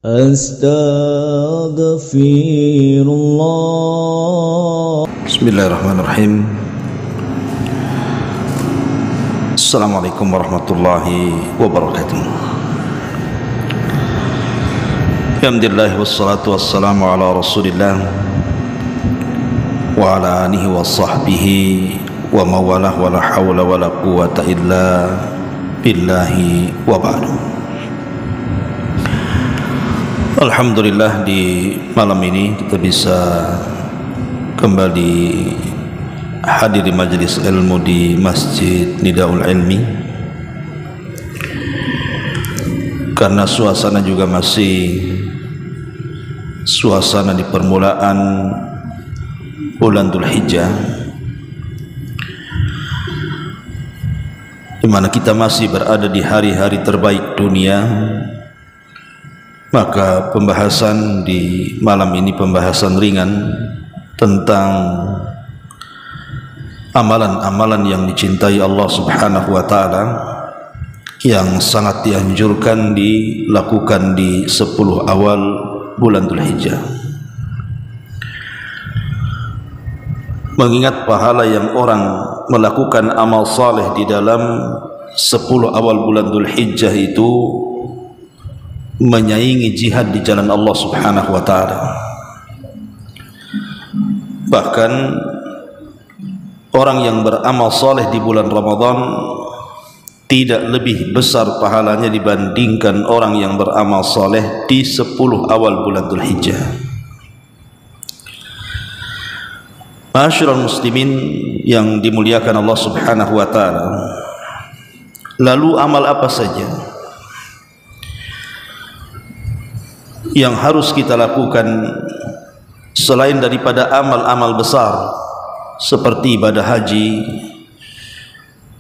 Astaghfirullah. Bismillahirrahmanirrahim. Assalamualaikum warahmatullahi wabarakatuh. Alhamdulillah wassalatu wassalamu ala rasulillah wa ala alihi wa sahbihi wa mawalah wa la hawla wa la quwata illa billahi wa ba'du. Alhamdulillah, di malam ini kita bisa kembali hadir di majelis ilmu di Masjid Nidaul Ilmi, karena suasana juga masih suasana di permulaan bulan Dzulhijjah, di mana kita masih berada di hari-hari terbaik dunia. Maka pembahasan di malam ini pembahasan ringan tentang amalan-amalan yang dicintai Allah Subhanahu wa taala, yang sangat dianjurkan dilakukan di 10 awal bulan Dzulhijjah. Mengingat pahala yang orang melakukan amal saleh di dalam 10 awal bulan Dzulhijjah itu menyaingi jihad di jalan Allah Subhanahu wa taala. Bahkan orang yang beramal saleh di bulan Ramadan tidak lebih besar pahalanya dibandingkan orang yang beramal saleh di 10 awal bulan Dzulhijjah. Ma'asyiral muslimin yang dimuliakan Allah Subhanahu wa taala, lalu amal apa saja yang harus kita lakukan selain daripada amal-amal besar seperti ibadah haji,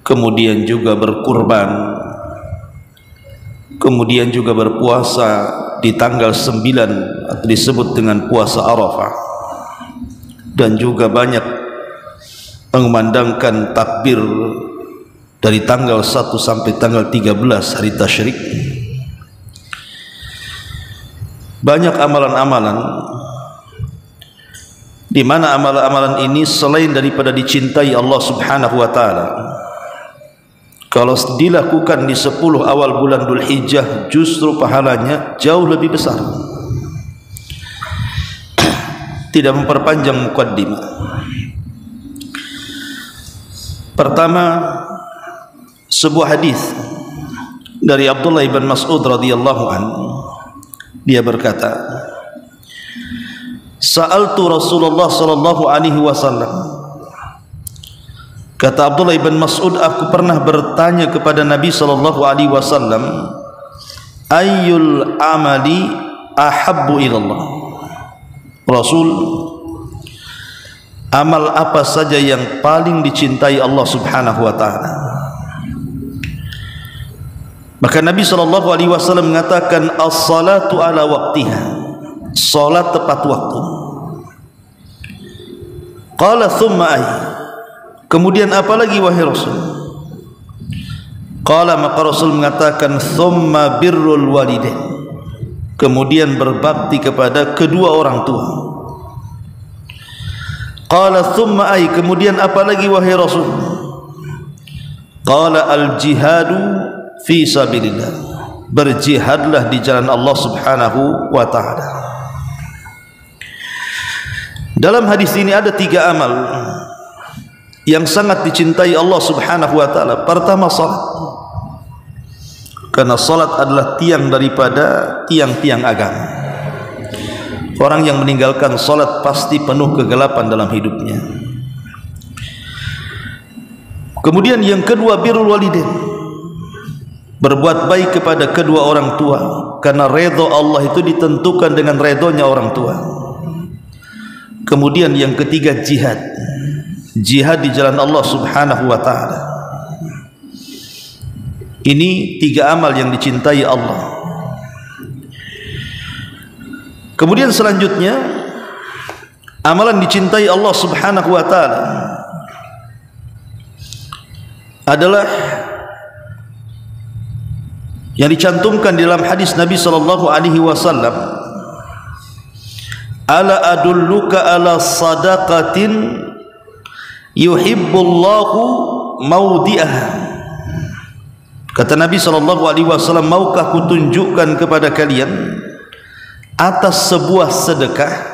kemudian juga berkurban, kemudian juga berpuasa di tanggal 9 atau disebut dengan puasa Arafah, dan juga banyak mengumandangkan takbir dari tanggal 1 sampai tanggal 13 hari tasyrik. Banyak amalan-amalan di mana amalan-amalan ini selain daripada dicintai Allah Subhanahu wa taala, kalau dilakukan di 10 awal bulan Dzulhijjah justru pahalanya jauh lebih besar. Tidak memperpanjang muqaddimah. Pertama, sebuah hadis dari Abdullah bin Mas'ud radhiyallahu anhu. Dia berkata, Sa'altu Rasulullah sallallahu alaihi wasallam. Kata Abdullah bin Mas'ud, aku pernah bertanya kepada Nabi sallallahu alaihi wasallam, ayyul amali ahabbu ilallah. Rasul, amal apa saja yang paling dicintai Allah Subhanahu wa taala? Maka Nabi SAW mengatakan, as-salatu ala waqtiha, salat tepat waktu. Qala thumma ay, kemudian apa lagi wahai Rasul? Qala, maka Rasul mengatakan, thumma birrul walidain, kemudian berbakti kepada kedua orang tua. Qala thumma ay, kemudian apa lagi wahai Rasul? Qala al-jihadu fi sabilillah, berjihadlah di jalan Allah Subhanahu wa taala. Dalam hadis ini ada 3 amal yang sangat dicintai Allah Subhanahu wa taala. Pertama, salat, karena salat adalah tiang daripada tiang-tiang agama. Orang yang meninggalkan salat pasti penuh kegelapan dalam hidupnya. Kemudian yang kedua, birrul walidain, berbuat baik kepada kedua orang tua, karena redha Allah itu ditentukan dengan redhonya orang tua. Kemudian yang ketiga, jihad, jihad di jalan Allah Subhanahu wa taala. Ini 3 amal yang dicintai Allah. Kemudian selanjutnya, amalan dicintai Allah Subhanahu wa taala adalah yang dicantumkan di dalam hadis Nabi sallallahu alaihi wasallam, ala adulluka ala sadaqatin yuhibbullahu maudi'ah. Kata Nabi sallallahu alaihi wasallam, maukah kutunjukkan kepada kalian atas sebuah sedekah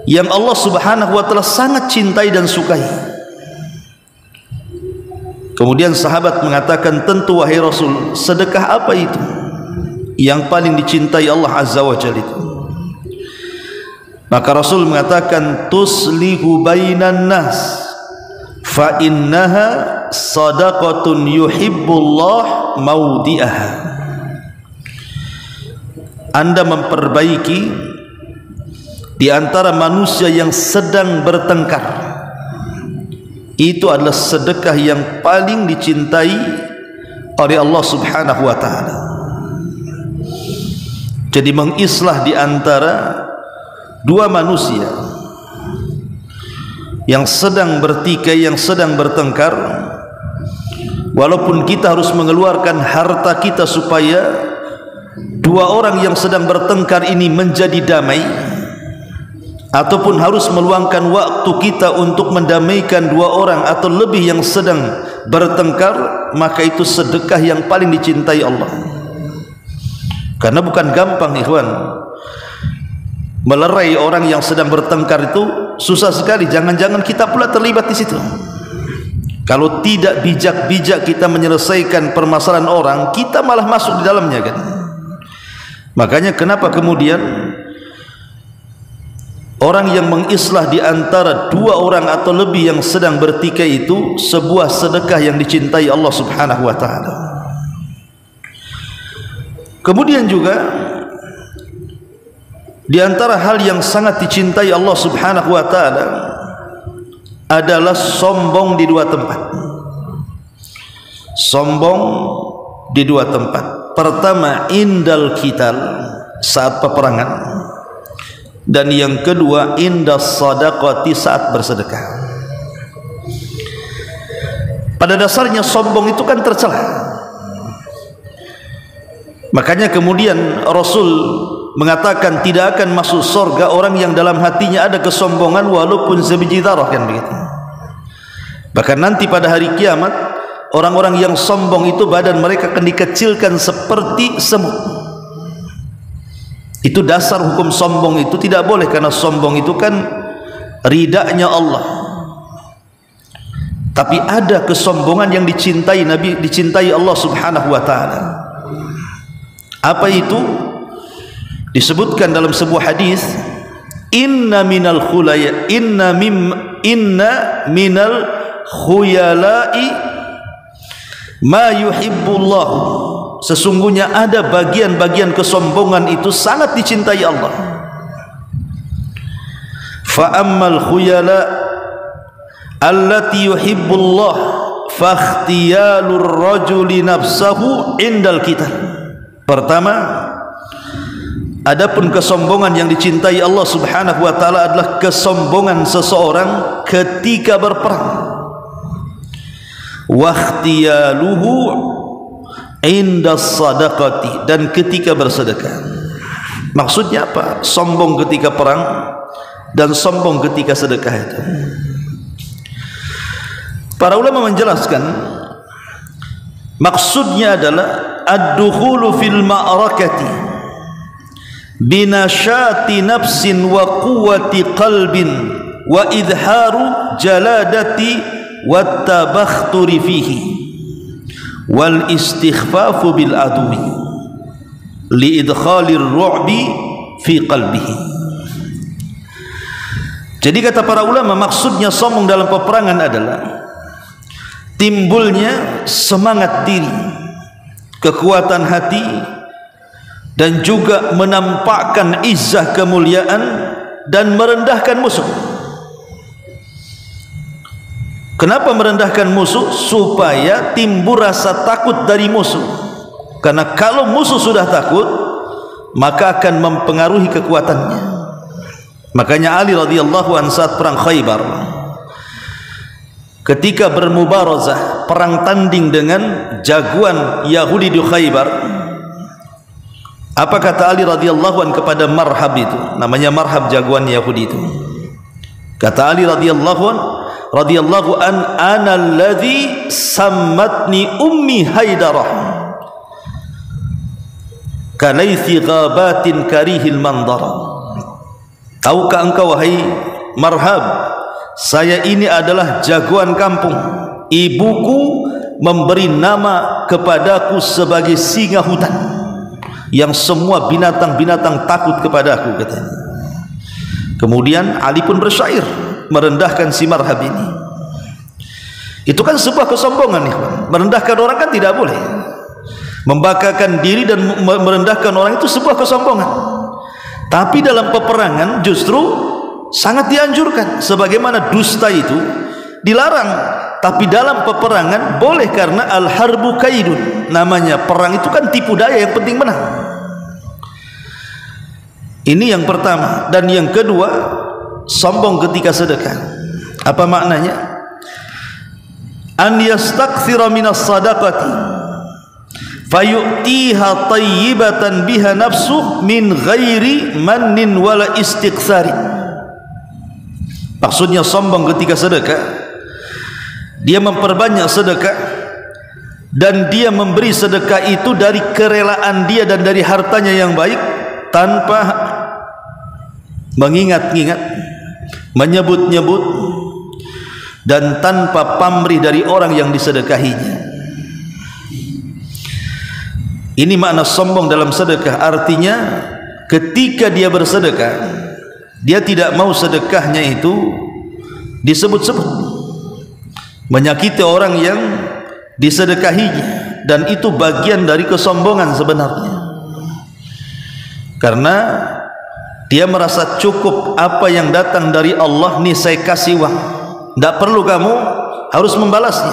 yang Allah Subhanahu wa taala sangat cintai dan sukai. Kemudian sahabat mengatakan, tentu wahai Rasul, sedekah apa itu yang paling dicintai Allah Azza wa Jalla itu? Maka Rasul mengatakan, tuslihu bainan nas fa innaha sadaqatun yuhibbullah maudi'aha. Anda memperbaiki di antara manusia yang sedang bertengkar, itu adalah sedekah yang paling dicintai oleh Allah Subhanahu wa taala. Jadi mengislah di antara dua manusia yang sedang bertikai, yang sedang bertengkar, walaupun kita harus mengeluarkan harta kita supaya dua orang yang sedang bertengkar ini menjadi damai, ataupun harus meluangkan waktu kita untuk mendamaikan dua orang atau lebih yang sedang bertengkar, maka itu sedekah yang paling dicintai Allah. Karena bukan gampang ikhwan, melerai orang yang sedang bertengkar itu susah sekali. Jangan-jangan kita pula terlibat di situ. Kalau tidak bijak-bijak kita menyelesaikan permasalahan orang, kita malah masuk di dalamnya kan. Makanya kenapa kemudian orang yang mengislah di antara dua orang atau lebih yang sedang bertikai itu sebuah sedekah yang dicintai Allah Subhanahu wa taala. Kemudian juga di antara hal yang sangat dicintai Allah Subhanahu wa taala adalah sombong di dua tempat. Sombong di dua tempat. Pertama, indal qital, saat peperangan. Dan yang kedua, indas sadaqati, saat bersedekah. Pada dasarnya sombong itu kan tercela. Makanya kemudian Rasul mengatakan tidak akan masuk surga orang yang dalam hatinya ada kesombongan walaupun sebiji dzarah, kan begitu. Bahkan nanti pada hari kiamat, orang-orang yang sombong itu badan mereka akan dikecilkan seperti semut. Itu dasar hukum sombong itu tidak boleh, karena sombong itu kan ridanya Allah. Tapi ada kesombongan yang dicintai Nabi, dicintai Allah Subhanahu wa taala. Apa itu? Disebutkan dalam sebuah hadis, inna minal khuyala'i ma yuhibbullah. Sesungguhnya ada bagian-bagian kesombongan itu sangat dicintai Allah. Fa ammal khuyala allati yuhibbullah fa ikhtiyalur rajuli nafsahu indal qital. Pertama, adapun kesombongan yang dicintai Allah Subhanahu wa taala adalah kesombongan seseorang ketika berperang. Wa ikhtiyaluhu indas sadaqati, dan ketika bersedekah. Maksudnya apa? Sombong ketika perang dan sombong ketika sedekah itu. Para ulama menjelaskan maksudnya adalah ad-dukhulu fil ma'rakati binashati nafsin wa quwwati qalbin wa idharu jaladati wat tabakhturi fihi wal istighfafu bil adwi li idkhalir ru'bi fi qalbihi. Jadi kata para ulama, maksudnya sombong dalam peperangan adalah timbulnya semangat diri, kekuatan hati, dan juga menampakkan izzah kemuliaan dan merendahkan musuh. Kenapa merendahkan musuh? Supaya timbul rasa takut dari musuh. Karena kalau musuh sudah takut, maka akan mempengaruhi kekuatannya. Makanya Ali radhiyallahu anhu saat perang Khaybar, ketika bermubarazah, perang tanding dengan jagoan Yahudi di Khaybar. Apa kata Ali radhiyallahu an kepada Marhab itu? Namanya Marhab, jagoan Yahudi itu. Kata Ali radhiyallahu an, ana alladhi sammatni ummi Haidarah kalaithi ghabatin karihil mandara. Tahukah engkau wahai Marhab, saya ini adalah jagoan kampung. Ibuku memberi nama kepadaku sebagai singa hutan yang semua binatang-binatang takut kepadaku, katanya. Kemudian Ali pun bersyair merendahkan si Marhab ini. Itu kan sebuah kesombongan, ya. Merendahkan orang kan tidak boleh. Membanggakan diri dan merendahkan orang itu sebuah kesombongan. Tapi dalam peperangan justru sangat dianjurkan. Sebagaimana dusta itu dilarang, tapi dalam peperangan boleh, karena al-harbu kaidun. Namanya perang itu kan tipu daya, yang penting menang. Ini yang pertama. Dan yang kedua, sombong ketika sedekah. Apa maknanya? An yastakthira minas sadaqati fayu'tiha tayyibatan biha nafsuh min ghairi mannin wala istiqsarin. Maksudnya sombong ketika sedekah, dia memperbanyak sedekah dan dia memberi sedekah itu dari kerelaan dia dan dari hartanya yang baik, tanpa mengingat-ingat, menyebut-nyebut, dan tanpa pamrih dari orang yang disedekahinya. Ini makna sombong dalam sedekah. Artinya ketika dia bersedekah, dia tidak mau sedekahnya itu disebut-sebut, menyakiti orang yang disedekahinya, dan itu bagian dari kesombongan sebenarnya. Karena dia merasa cukup apa yang datang dari Allah, nih saya kasih uang, tidak perlu kamu harus membalasnya.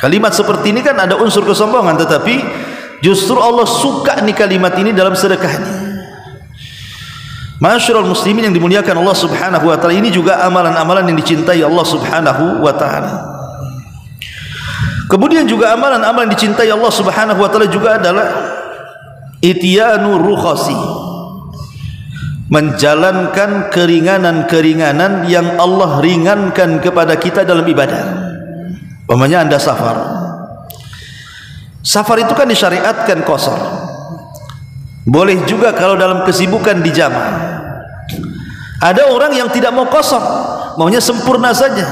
Kalimat seperti ini kan ada unsur kesombongan, tetapi justru Allah suka nih kalimat ini dalam sedekahnya. Masyarul muslimin yang dimuliakan Allah subhanahu wa ta'ala, ini juga amalan-amalan yang dicintai Allah subhanahu wa ta'ala. Kemudian juga amalan-amalan yang dicintai Allah subhanahu wa ta'ala juga adalah ityanu rukhasi, menjalankan keringanan-keringanan yang Allah ringankan kepada kita dalam ibadah. Umpamanya Anda safar. Safar itu kan disyariatkan qasar. Boleh juga kalau dalam kesibukan di jamaah. Ada orang yang tidak mau qasar, maunya sempurna saja.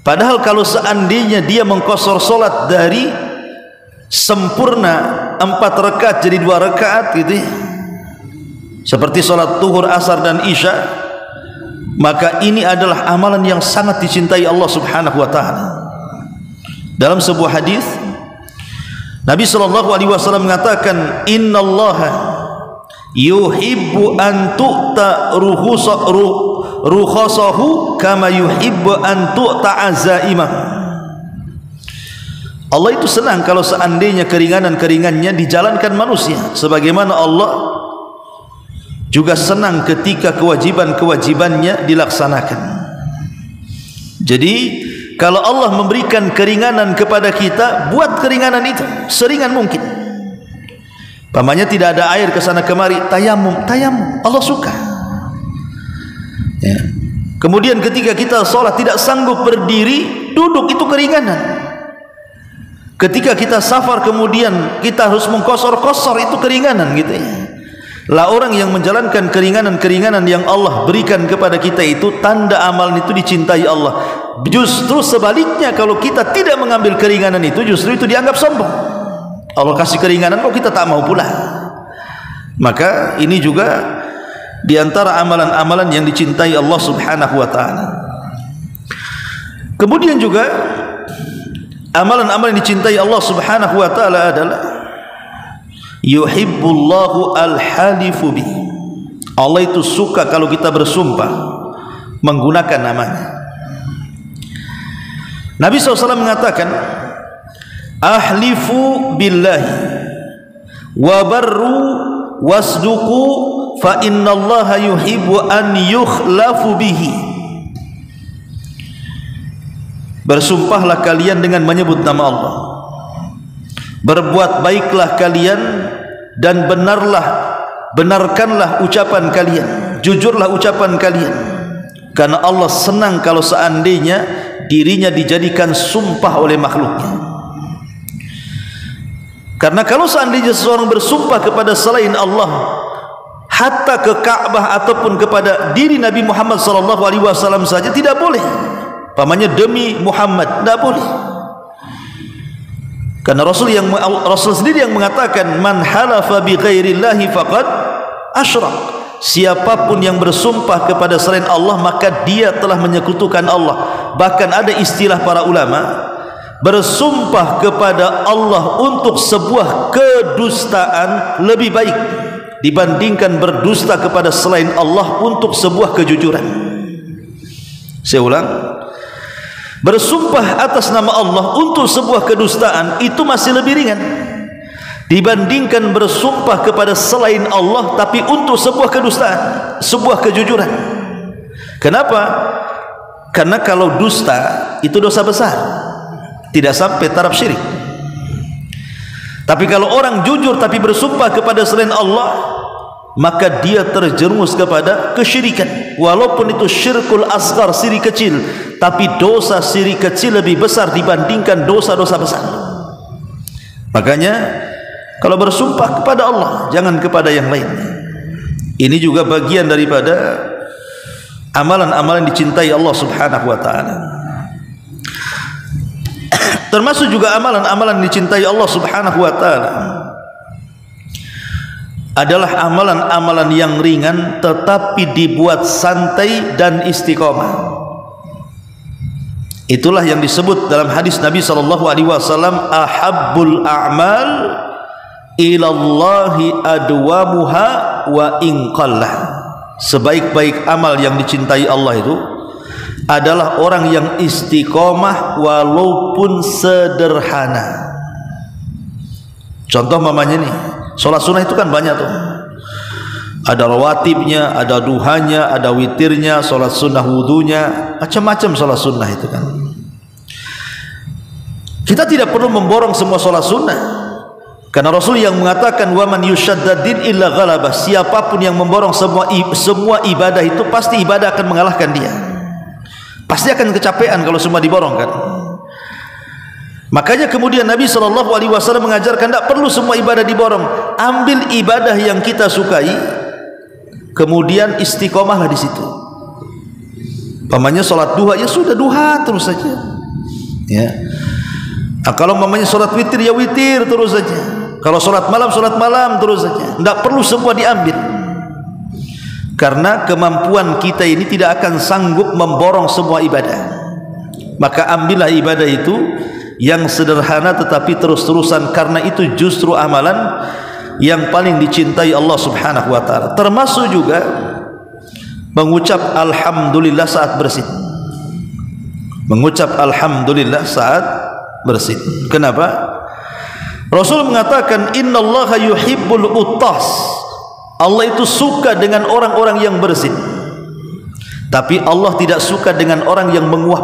Padahal kalau seandainya dia mengqasar solat dari sempurna 4 rakaat jadi 2 rakaat gitu ya, seperti salat zuhur, asar dan isya, maka ini adalah amalan yang sangat dicintai Allah subhanahu wa ta'ala. Dalam sebuah hadis Nabi SAW mengatakan, innallaha yuhibbu an tu'ta rukhasahu kama yuhibbu an tu'ta azaimah. Allah itu senang kalau seandainya keringanan-keringannya dijalankan manusia, sebagaimana Allah juga senang ketika kewajiban-kewajibannya dilaksanakan. Jadi kalau Allah memberikan keringanan kepada kita, buat keringanan itu seringan mungkin. Pamannya tidak ada air ke sana kemari, tayamum, Allah suka. Ya. Kemudian ketika kita sholat tidak sanggup berdiri, duduk, itu keringanan. Ketika kita safar kemudian kita harus mengkosor-kosor, itu keringanan gitu ya. Lah orang yang menjalankan keringanan-keringanan yang Allah berikan kepada kita itu tanda amalan itu dicintai Allah. Justru sebaliknya, kalau kita tidak mengambil keringanan itu, justru itu dianggap sombong. Allah kasih keringanan kok kita tak mau pula. Maka ini juga diantara amalan-amalan yang dicintai Allah subhanahu wa ta'ala. Kemudian juga amalan-amalan yang dicintai Allah subhanahu wa ta'ala adalah yuhibbullahu al-halifu bih. Allah itu suka kalau kita bersumpah menggunakan namanya. Nabi SAW mengatakan, ahlifu billahi wa barru wasduqu fa innallaha yuhibbu an yukhlafu bihi. bersumpahlah kalian dengan menyebut nama Allah, berbuat baiklah kalian dan benarkanlah ucapan kalian, jujurlah ucapan kalian, karena Allah senang kalau seandainya dirinya dijadikan sumpah oleh makhluknya. Karena kalau seandainya seseorang bersumpah kepada selain Allah, hatta ke Ka'bah ataupun kepada diri Nabi Muhammad SAW saja tidak boleh. Pamannya demi Muhammad, tidak boleh. Karena Rasul sendiri yang mengatakan, man halafa bi ghairillahi faqad asyrak. Siapapun yang bersumpah kepada selain Allah, maka dia telah menyekutukan Allah. Bahkan ada istilah para ulama, bersumpah kepada Allah untuk sebuah kedustaan lebih baik dibandingkan berdusta kepada selain Allah untuk sebuah kejujuran. Saya ulang, bersumpah atas nama Allah untuk sebuah kedustaan itu masih lebih ringan dibandingkan bersumpah kepada selain Allah tapi untuk sebuah kedustaan, sebuah kejujuran. Kenapa? Karena kalau dusta itu dosa besar, tidak sampai taraf syirik. Tapi kalau orang jujur tapi bersumpah kepada selain Allah, maka dia terjerumus kepada kesyirikan. Walaupun itu syirkul asghar, syirik kecil, tapi dosa syirik kecil lebih besar dibandingkan dosa-dosa besar. Makanya kalau bersumpah kepada Allah, jangan kepada yang lain. Ini juga bagian daripada amalan-amalan dicintai Allah Subhanahu wa taala. Termasuk juga amalan-amalan dicintai Allah Subhanahu wa taala adalah amalan-amalan yang ringan tetapi dibuat santai dan istiqomah. Itulah yang disebut dalam hadis Nabi sallallahu alaihi wasallam, ahabbul a'mal ilallahi adwamuha wa in qallah. Sebaik-baik amal yang dicintai Allah itu adalah orang yang istiqomah walaupun sederhana. Contoh mamanya nih, sholat sunnah itu kan banyak tuh, ada rawatibnya, ada duhanya, ada witirnya, sholat sunnah wudunya, macam-macam sholat sunnah itu kan. Kita tidak perlu memborong semua sholat sunnah, karena Rasul yang mengatakan wa man yushaddadin illa ghalabah, siapapun yang memborong semua ibadah itu pasti ibadah akan mengalahkan dia. Pasti akan kecapean kalau semua diborong kan. Makanya kemudian Nabi SAW mengajarkan tidak perlu semua ibadah diborong. Ambil ibadah yang kita sukai, kemudian istiqomahlah di situ. Pamannya sholat duha, ya sudah duha terus saja. Ya. Nah, kalau mamanya sholat witir, ya witir terus saja. Kalau sholat malam terus saja. Tidak perlu semua diambil. Karena kemampuan kita ini tidak akan sanggup memborong semua ibadah. Maka ambillah ibadah itu yang sederhana tetapi terus-terusan, karena itu justru amalan yang paling dicintai Allah Subhanahu wa taala. Termasuk juga mengucap alhamdulillah saat bersin. Mengucap alhamdulillah saat bersin. Kenapa? Rasul mengatakan innallaha yuhibbul uttas. Allah itu suka dengan orang-orang yang bersin, tapi Allah tidak suka dengan orang yang menguap.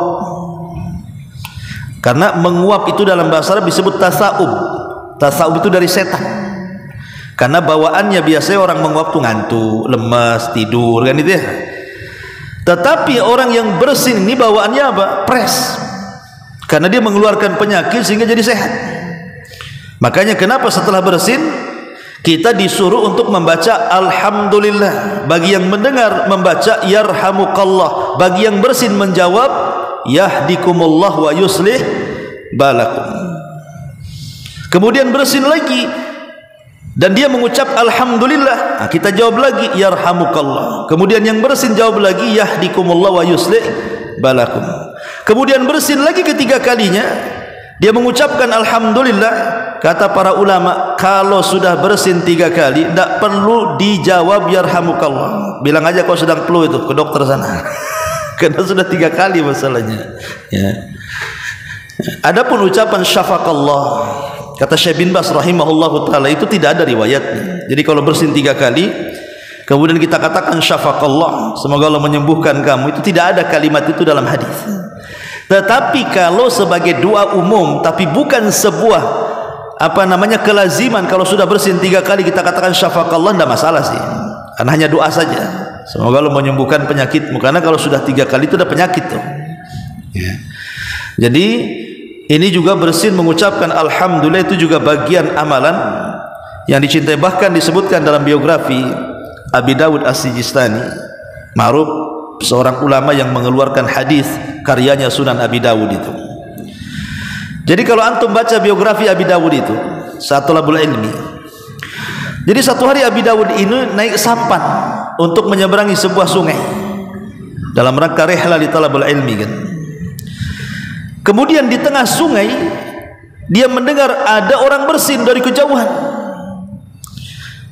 Karena menguap itu dalam bahasa Arab disebut tasa'ub. Tasa'ub itu dari setan. Karena bawaannya biasanya orang menguap itu ngantuk, lemas, tidur kan itu ya. Tetapi orang yang bersin ini bawaannya apa? Pres. Karena dia mengeluarkan penyakit sehingga jadi sehat. Makanya kenapa setelah bersin kita disuruh untuk membaca alhamdulillah. Bagi yang mendengar membaca yarhamukallah, bagi yang bersin menjawab yahdikumullah wa yuslih balakum. Kemudian bersin lagi dan dia mengucap alhamdulillah, nah, kita jawab lagi yarhamukallah. Kemudian yang bersin jawab lagi yahdikumullah wa yuslih balakum. Kemudian bersin lagi ketiga kalinya dia mengucapkan alhamdulillah. Kata para ulama, kalau sudah bersin 3 kali tidak perlu dijawab yarhamukallah. Bilang aja kau sedang flu itu ke dokter sana. Karena sudah 3 kali masalahnya ya. Adapun ucapan syafaqallah, kata Syekh bin Baz rahimahullahu taala, itu tidak ada riwayatnya. Jadi kalau bersin 3 kali kemudian kita katakan syafaqallah, semoga Allah menyembuhkan kamu, itu tidak ada kalimat itu dalam hadis. Tetapi kalau sebagai doa umum, tapi bukan sebuah kelaziman, kalau sudah bersin 3 kali kita katakan syafaqallah, tidak masalah sih, karena hanya doa saja, semoga Allah menyembuhkan penyakitmu. Karena kalau sudah 3 kali itu ada penyakit tuh ya. Jadi ini juga bersin mengucapkan alhamdulillah, itu juga bagian amalan yang dicintai. Bahkan disebutkan dalam biografi Abi Dawud As-Sijistani, ma'ruf, seorang ulama yang mengeluarkan hadis karyanya Sunan Abi Dawud itu. Jadi kalau antum baca biografi Abi Dawud itu, satu labul ilmi, jadi satu hari Abi Dawud ini naik sampan untuk menyeberangi sebuah sungai dalam rangka rihlah li talabul ilmi kan. Kemudian di tengah sungai dia mendengar ada orang bersin dari kejauhan.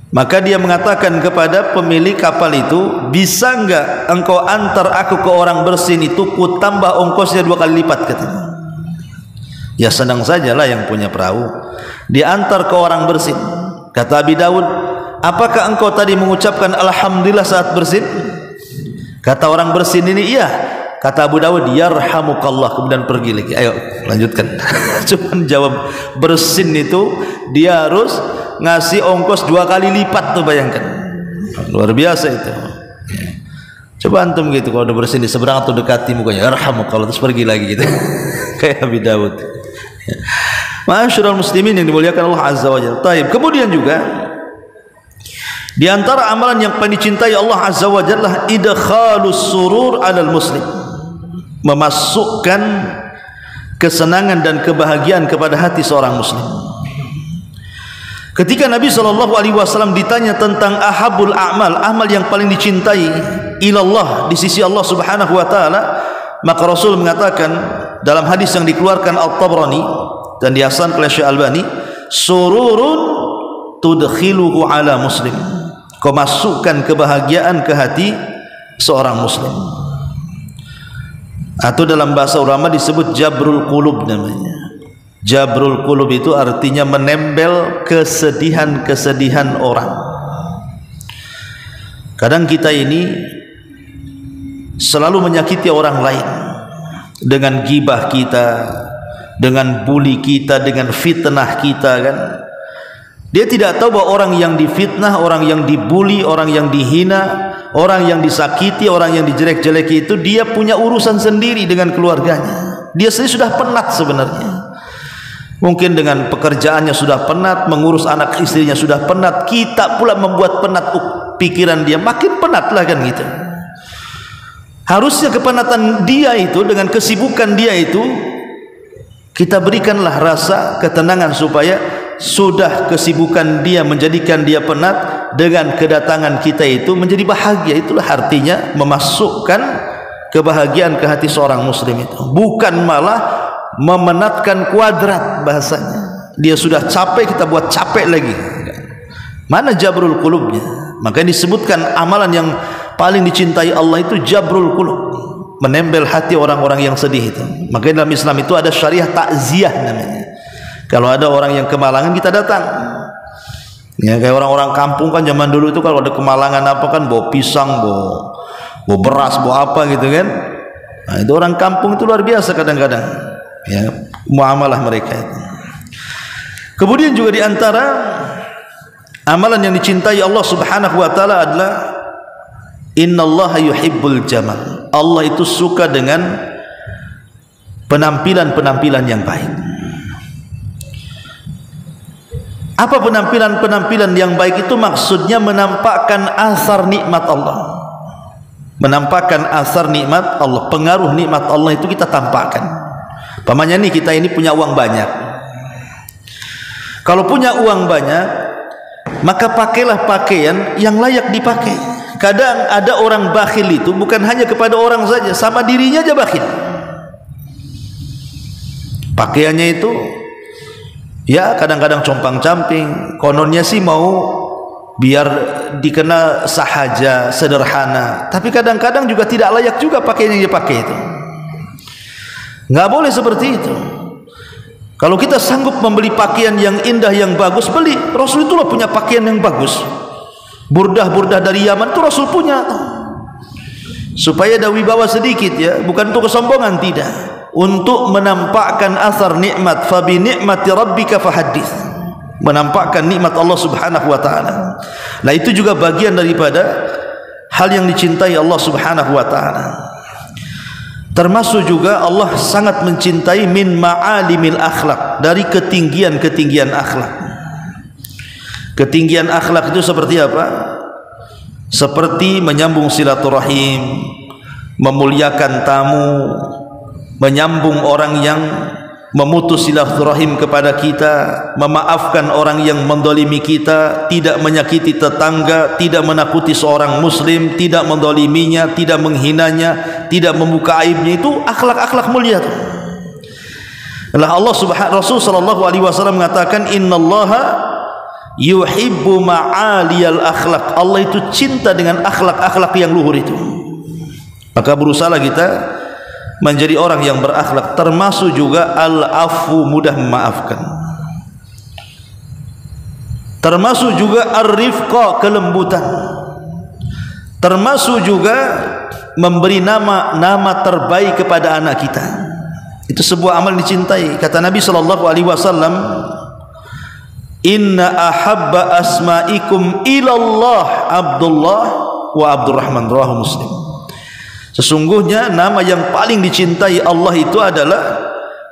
Maka dia mengatakan kepada pemilik kapal itu, bisa enggak engkau antar aku ke orang bersin itu, ku tambah ongkosnya 2 kali lipat, katanya. Ya senang sajalah yang punya perahu, diantar ke orang bersin. Kata Abi Dawud, apakah engkau tadi mengucapkan alhamdulillah saat bersin? Kata orang bersin ini, iya. Kata Abu Dawud, yarhamukallah, kemudian pergi lagi. Ayo lanjutkan. Cuman jawab bersin itu dia harus ngasih ongkos 2 kali lipat tuh, bayangkan. Luar biasa itu. Coba antum gitu, kalau udah bersin di seberang atau dekati mukanya, yarhamukallah, terus pergi lagi gitu. Kayak Abi Dawud. Ma'asyiral muslimin yang dimuliakan Allah Azza wa Jalla. Taib. Kemudian juga di antara amalan yang paling dicintai Allah Azza wa Jalla, idkhalus surur 'alal muslim, memasukkan kesenangan dan kebahagiaan kepada hati seorang muslim. Ketika Nabi SAW ditanya tentang ahabul a'mal, amal yang paling dicintai ilallah, di sisi Allah Subhanahu wa taala, maka Rasul mengatakan dalam hadis yang dikeluarkan At-Tabrani dan dihasankan oleh Syekh Albani, sururun tudkhiluhu ala muslim, kau masukkan kebahagiaan ke hati seorang muslim. Atau dalam bahasa ulama disebut jabrul qulub namanya. Jabrul qulub itu artinya menempel kesedihan-kesedihan orang. Kadang kita ini selalu menyakiti orang lain dengan gibah kita, dengan bully kita, dengan fitnah kita kan. Dia tidak tahu bahwa orang yang difitnah, orang yang dibully, orang yang dihina, orang yang disakiti, orang yang dijelek-jeleki itu, dia punya urusan sendiri dengan keluarganya. Dia sendiri sudah penat sebenarnya. Mungkin dengan pekerjaannya sudah penat, mengurus anak istrinya sudah penat, kita pula membuat penat pikiran dia, makin penat lah kan gitu. Harusnya kepenatan dia itu, dengan kesibukan dia itu, kita berikanlah rasa ketenangan supaya sudah kesibukan dia menjadikan dia penat, dengan kedatangan kita itu menjadi bahagia. Itulah artinya memasukkan kebahagiaan ke hati seorang muslim itu, bukan malah memenatkan kuadrat bahasanya. Dia sudah capek, kita buat capek lagi. Mana jabrul qulubnya? Makanya disebutkan amalan yang paling dicintai Allah itu jabrul qulub, menempel hati orang-orang yang sedih itu. Makanya dalam Islam itu ada syariah takziah namanya. Kalau ada orang yang kemalangan, kita datang. Ya, kayak orang-orang kampung kan zaman dulu itu kalau ada kemalangan apa kan, bawa pisang, bawa beras, bawa apa gitu kan. Nah, itu orang kampung itu luar biasa kadang-kadang. Ya, muamalah mereka itu. Kemudian juga di antara amalan yang dicintai Allah Subhanahu wa taala adalah innallaha yuhibbul jamal. Allah itu suka dengan penampilan-penampilan yang baik. Apa penampilan-penampilan yang baik itu? Maksudnya menampakkan asar nikmat Allah, menampakkan asar nikmat Allah, pengaruh nikmat Allah itu kita tampakkan. Pamannya nih, kita ini punya uang banyak. Kalau punya uang banyak, maka pakailah pakaian yang layak dipakai. Kadang ada orang bakhil itu bukan hanya kepada orang saja, sama dirinya aja bakhil. Pakaiannya itu ya kadang-kadang compang-camping, kononnya sih mau biar dikenal sahaja, sederhana, tapi kadang-kadang juga tidak layak juga pakaian yang dia pakai itu. Nggak boleh seperti itu. Kalau kita sanggup membeli pakaian yang indah, yang bagus, beli. Rasulullah punya pakaian yang bagus. Burdah-burdah dari Yaman itu Rasul punya. Supaya ada wibawa sedikit ya, bukan untuk kesombongan, tidak. untuk menampakkan asar nikmat. Fa bi ni'mati rabbika fahaddits, menampakkan nikmat Allah Subhanahu wa taala. Nah, itu juga bagian daripada hal yang dicintai Allah Subhanahu wa taala. Termasuk juga Allah sangat mencintai min ma'alimil akhlak, dari ketinggian-ketinggian akhlak. Ketinggian akhlak itu seperti apa? Seperti menyambung silaturahim, memuliakan tamu, menyambung orang yang memutus silaturahim kepada kita, memaafkan orang yang mendolimi kita, tidak menyakiti tetangga, tidak menakuti seorang muslim, tidak mendoliminya, tidak menghinanya, tidak membuka aibnya. Itu akhlak-akhlak mulia itu. Allah Rasul sallallahu alaihi wasallam mengatakan, innallaha yuhibbu ma'aliyal akhlak. Allah itu cinta dengan akhlak-akhlak yang luhur itu. Maka berusahalah kita menjadi orang yang berakhlak, termasuk juga al-afu, mudah memaafkan, termasuk juga ar-rifqa, kelembutan, termasuk juga memberi nama terbaik kepada anak kita. Itu sebuah amal dicintai. Kata Nabi sallallahu alaihi wasallam, inna ahabba asma'ikum ilallah Abdullah wa Abdurrahman, rawahu Muslim. Sesungguhnya nama yang paling dicintai Allah itu adalah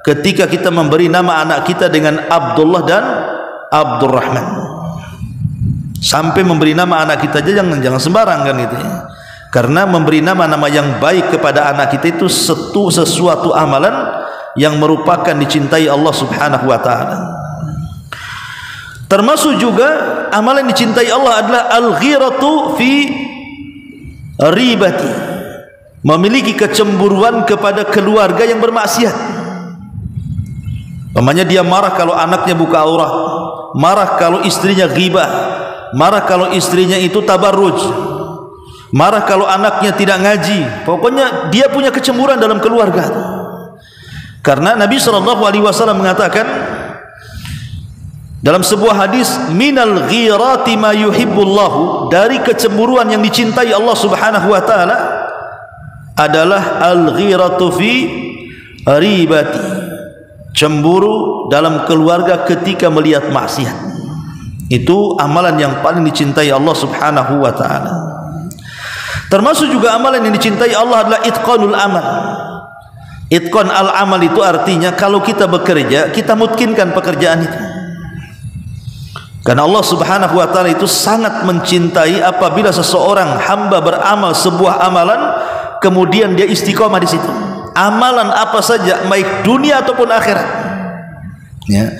ketika kita memberi nama anak kita dengan Abdullah dan Abdurrahman. Sampai memberi nama anak kita aja jangan sembarang kan itu ya. Karena memberi nama-nama yang baik kepada anak kita itu sesuatu amalan yang merupakan dicintai Allah Subhanahu wa taala. Termasuk juga amalan dicintai Allah adalah al-ghiratu fi ribati, memiliki kecemburuan kepada keluarga yang bermaksiat. Umpamanya dia marah kalau anaknya buka aurat, marah kalau istrinya ghibah, marah kalau istrinya itu tabarruj, marah kalau anaknya tidak ngaji. Pokoknya dia punya kecemburuan dalam keluarga. Karena Nabi SAW mengatakan dalam sebuah hadis, minal ghirati ma yuhibbullahu, dari kecemburuan yang dicintai Allah Subhanahu wa taala adalah al-ghiratu fi ribati, cemburu dalam keluarga ketika melihat maksiat. Itu amalan yang paling dicintai Allah Subhanahu wa taala. Termasuk juga amalan yang dicintai Allah adalah itqanul amal. Itqan al-amal itu artinya kalau kita bekerja, kita mutkinkan pekerjaan itu. Karena Allah Subhanahu wa taala itu sangat mencintai apabila seseorang hamba beramal sebuah amalan kemudian dia istiqomah di situ. Amalan apa saja, baik dunia ataupun akhirat. Ya.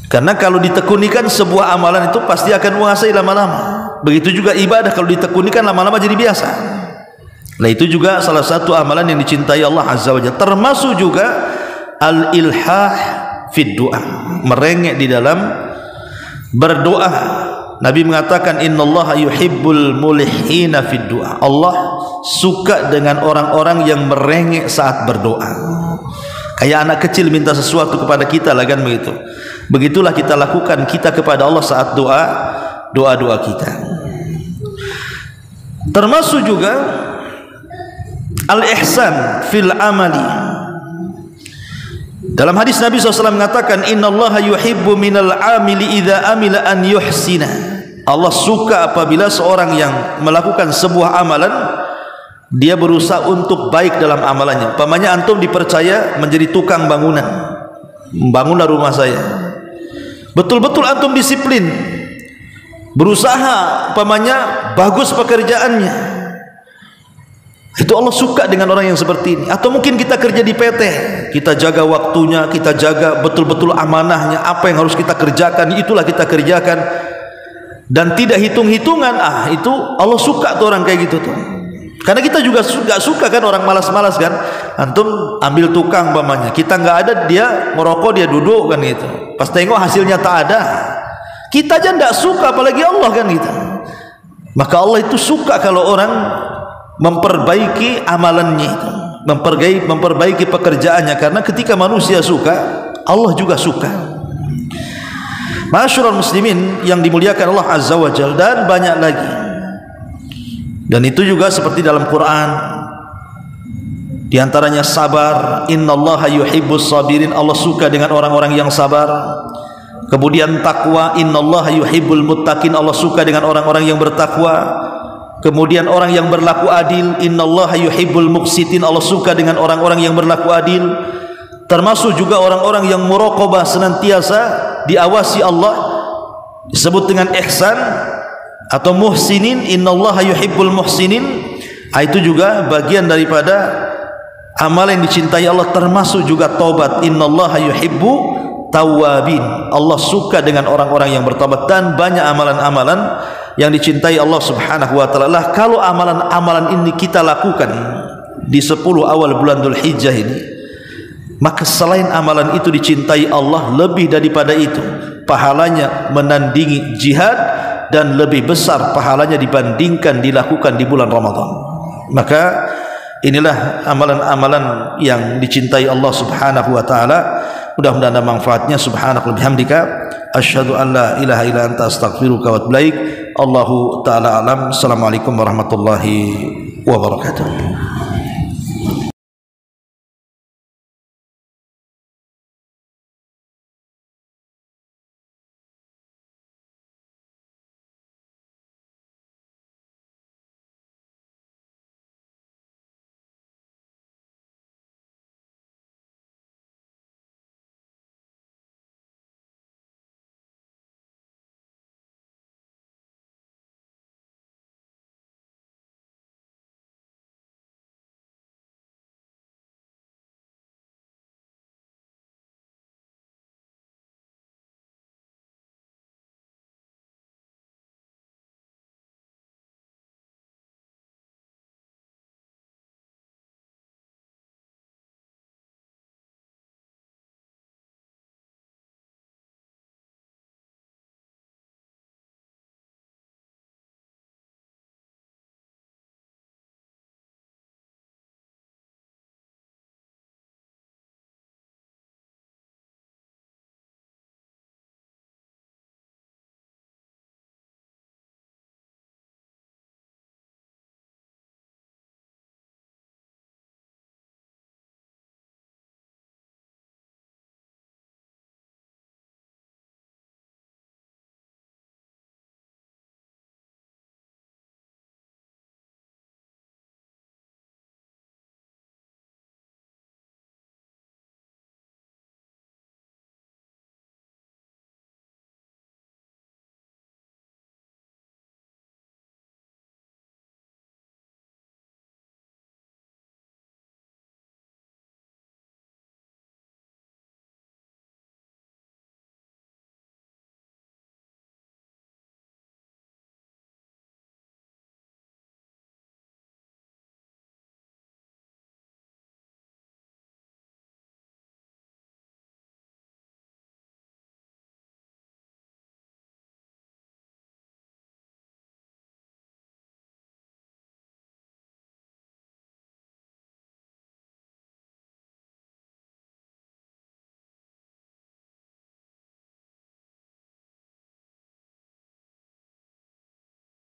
Karena kalau ditekunikan sebuah amalan itu pasti akan menguasai lama-lama. Begitu juga ibadah, kalau ditekunikan lama-lama jadi biasa. Nah, itu juga salah satu amalan yang dicintai Allah Azza wa Jalla. Termasuk juga al-ilhah fid du'a, merengek di dalam berdoa. Nabi mengatakan innallaha yuhibbul mulihina fid du'a. Allah suka dengan orang-orang yang merengek saat berdoa. Kayak anak kecil minta sesuatu kepada kita lah kan begitu. Begitulah kita lakukan kita kepada Allah saat doa kita. Termasuk juga al-ihsan fil amali. Dalam hadis Nabi SAW mengatakan innallaha yuhibbu minal amili idza amila an yuhsina. Allah suka apabila seorang yang melakukan sebuah amalan dia berusaha untuk baik dalam amalannya. Umpamanya antum dipercaya menjadi tukang bangunan, membangunlah rumah saya. Betul-betul antum disiplin, berusaha, umpamanya bagus pekerjaannya. Itu Allah suka dengan orang yang seperti ini. Atau mungkin kita kerja di PT, kita jaga waktunya, kita jaga betul-betul amanahnya, apa yang harus kita kerjakan itulah kita kerjakan dan tidak hitung-hitungan. Itu Allah suka tuh orang kayak gitu tuh. Karena kita juga gak suka kan orang malas-malas kan. Antum ambil tukang umpamanya, kita nggak ada, dia merokok, dia duduk kan gitu. Pas tengok hasilnya tak ada, kita aja nggak suka, apalagi Allah kan gitu. Maka Allah itu suka kalau orang memperbaiki amalannya itu, memperbaiki pekerjaannya. Karena ketika manusia suka, Allah juga suka. Ma'asyiral muslimin yang dimuliakan Allah Azza wa Jalla, dan banyak lagi. Dan itu juga seperti dalam Quran Di antaranya sabar, innallaha yuhibbus sabirin, Allah suka dengan orang-orang yang sabar. Kemudian takwa, innallaha yuhibbul muttaqin, Allah suka dengan orang-orang yang bertakwa. Kemudian orang yang berlaku adil, innallaha yuhibbul muqsitin, Allah suka dengan orang-orang yang berlaku adil. Termasuk juga orang-orang yang muraqabah, senantiasa diawasi Allah, disebut dengan ihsan atau muhsinin, innallaha yuhibbul muhsinin. Itu juga bagian daripada amal yang dicintai Allah, termasuk juga taubat, innallaha yuhibbu tawwabin, Allah suka dengan orang-orang yang bertaubat. Dan banyak amalan-amalan yang dicintai Allah Subhanahu wa taala. Kalau amalan-amalan ini kita lakukan di 10 awal bulan Dzulhijjah ini, maka selain amalan itu dicintai Allah, lebih daripada itu pahalanya menandingi jihad, dan lebih besar pahalanya dibandingkan dilakukan di bulan Ramadan. Maka inilah amalan-amalan yang dicintai Allah Subhanahu wa taala. Mudah-mudahan ada manfaatnya. Subhanaka wa bihamdika asyhadu an la ilaha illa anta astaghfiruka wa atubu ilaik. Allahu taala alam. Assalamualaikum warahmatullahi wabarakatuh.